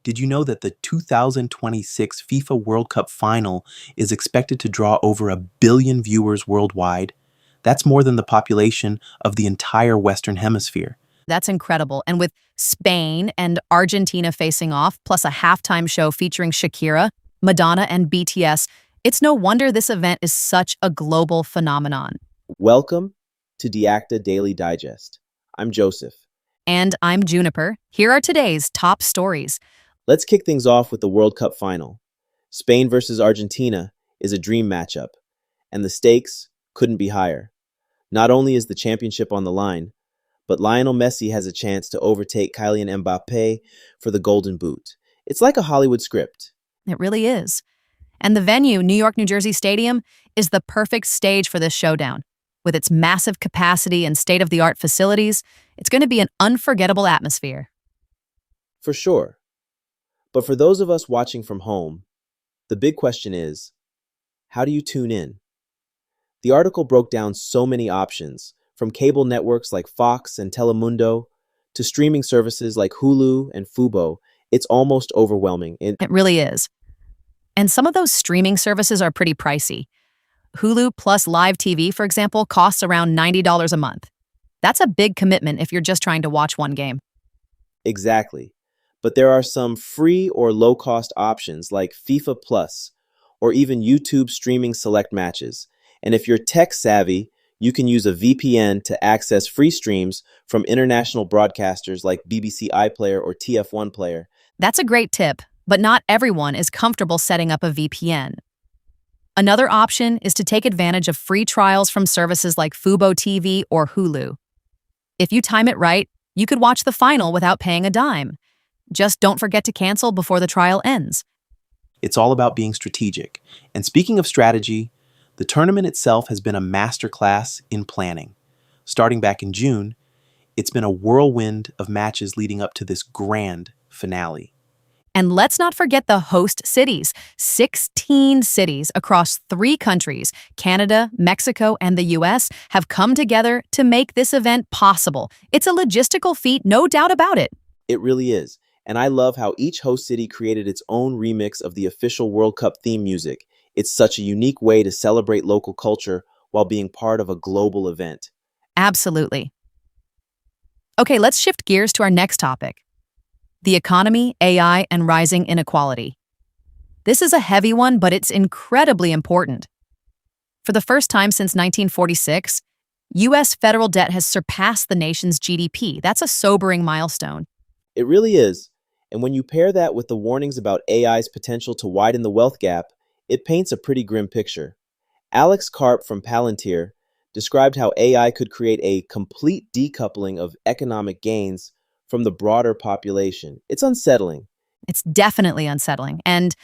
Did you know that the 2026 FIFA World Cup final is expected to draw over 1 billion viewers worldwide? That's more than the population of the entire Western Hemisphere. That's incredible. And with Spain and Argentina facing off, plus a halftime show featuring Shakira, Madonna, and BTS, it's no wonder this event is such a global phenomenon. Welcome to DeActa Daily Digest. I'm Joseph. And I'm Juniper. Here are today's top stories. Let's kick things off with the World Cup final. Spain versus Argentina is a dream matchup, and the stakes couldn't be higher. Not only is the championship on the line, but Lionel Messi has a chance to overtake Kylian Mbappe for the Golden Boot. It's like a Hollywood script. It really is. And the venue, New York, New Jersey Stadium, is the perfect stage for this showdown. With its massive capacity and state-of-the-art facilities, it's going to be an unforgettable atmosphere. For sure. But for those of us watching from home, the big question is, how do you tune in? The article broke down so many options, from cable networks like Fox and Telemundo to streaming services like Hulu and Fubo. It's almost overwhelming. It really is. And some of those streaming services are pretty pricey. Hulu plus live TV, for example, costs around $90 a month. That's a big commitment if you're just trying to watch one game. Exactly. But there are some free or low-cost options like FIFA Plus or even YouTube streaming select matches. And if you're tech-savvy, you can use a VPN to access free streams from international broadcasters like BBC iPlayer or TF1 Player. That's a great tip, but not everyone is comfortable setting up a VPN. Another option is to take advantage of free trials from services like Fubo TV or Hulu. If you time it right, you could watch the final without paying a dime. Just don't forget to cancel before the trial ends. It's all about being strategic. And speaking of strategy, the tournament itself has been a masterclass in planning. Starting back in June, it's been a whirlwind of matches leading up to this grand finale. And let's not forget the host cities. 16 cities across 3 countries, Canada, Mexico, and the US, have come together to make this event possible. It's a logistical feat, no doubt about it. It really is. And I love how each host city created its own remix of the official World Cup theme music. It's such a unique way to celebrate local culture while being part of a global event. Absolutely. Okay, let's shift gears to our next topic. The economy, AI, and rising inequality. This is a heavy one, but it's incredibly important. For the first time since 1946, U.S. federal debt has surpassed the nation's GDP. That's a sobering milestone. It really is. And when you pair that with the warnings about AI's potential to widen the wealth gap, it paints a pretty grim picture. Alex Karp from Palantir described how AI could create a complete decoupling of economic gains from the broader population. It's unsettling. It's definitely unsettling. And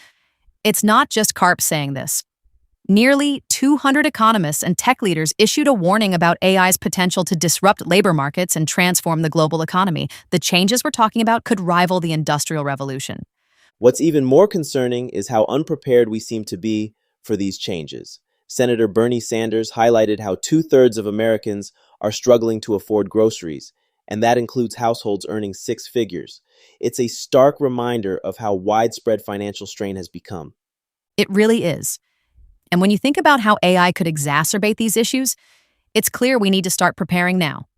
it's not just Karp saying this. Nearly 200 economists and tech leaders issued a warning about AI's potential to disrupt labor markets and transform the global economy. The changes we're talking about could rival the Industrial Revolution. What's even more concerning is how unprepared we seem to be for these changes. Senator Bernie Sanders highlighted how 2/3 of Americans are struggling to afford groceries, and that includes households earning 6 figures. It's a stark reminder of how widespread financial strain has become. It really is. And when you think about how AI could exacerbate these issues, it's clear we need to start preparing now.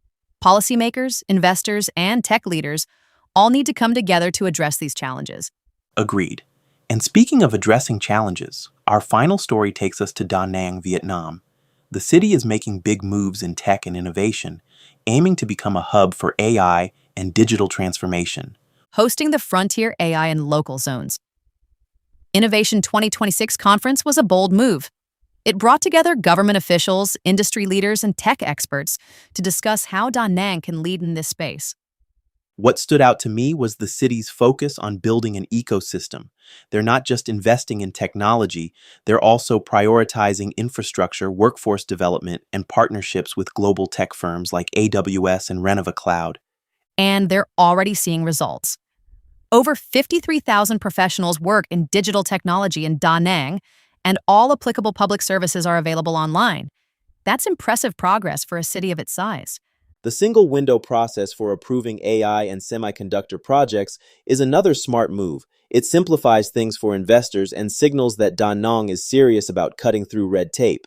Policymakers, investors, and tech leaders all need to come together to address these challenges. Agreed. And speaking of addressing challenges, our final story takes us to Da Nang, Vietnam. The city is making big moves in tech and innovation, aiming to become a hub for AI and digital transformation. Hosting the Frontier AI and Local Zones Innovation 2026 conference was a bold move. It brought together government officials, industry leaders, and tech experts to discuss how Da Nang can lead in this space. What stood out to me was the city's focus on building an ecosystem. They're not just investing in technology, they're also prioritizing infrastructure, workforce development, and partnerships with global tech firms like AWS and Renova Cloud. And they're already seeing results. Over 53,000 professionals work in digital technology in Da Nang, and all applicable public services are available online. That's impressive progress for a city of its size. The single window process for approving AI and semiconductor projects is another smart move. It simplifies things for investors and signals that Danong is serious about cutting through red tape.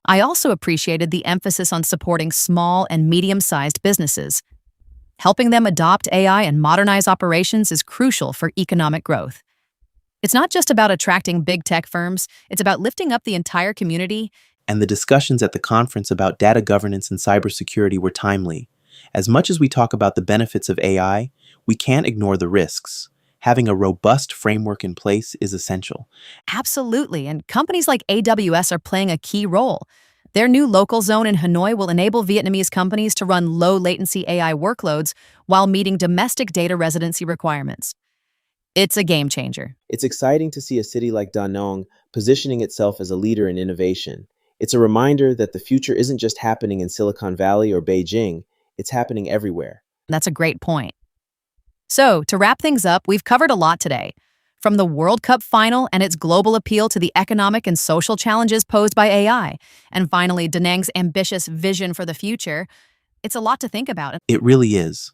I also appreciated the emphasis on supporting small and medium-sized businesses. Helping them adopt AI and modernize operations is crucial for economic growth. It's not just about attracting big tech firms, it's about lifting up the entire community. And the discussions at the conference about data governance and cybersecurity were timely. As much as we talk about the benefits of AI, we can't ignore the risks. Having a robust framework in place is essential. Absolutely, and companies like AWS are playing a key role. Their new local zone in Hanoi will enable Vietnamese companies to run low-latency AI workloads while meeting domestic data residency requirements. It's a game changer. It's exciting to see a city like Danong positioning itself as a leader in innovation. It's a reminder that the future isn't just happening in Silicon Valley or Beijing, it's happening everywhere. That's a great point. So, to wrap things up, we've covered a lot today. From the World Cup final and its global appeal to the economic and social challenges posed by AI, and finally, Da Nang's ambitious vision for the future, it's a lot to think about. It really is.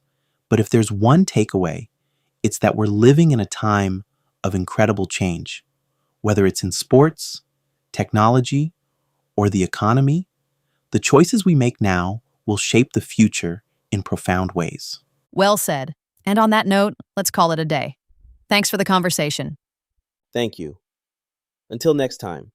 But if there's one takeaway, it's that we're living in a time of incredible change. Whether it's in sports, technology, or the economy, the choices we make now will shape the future in profound ways. Well said. And on that note, let's call it a day. Thanks for the conversation. Thank you. Until next time.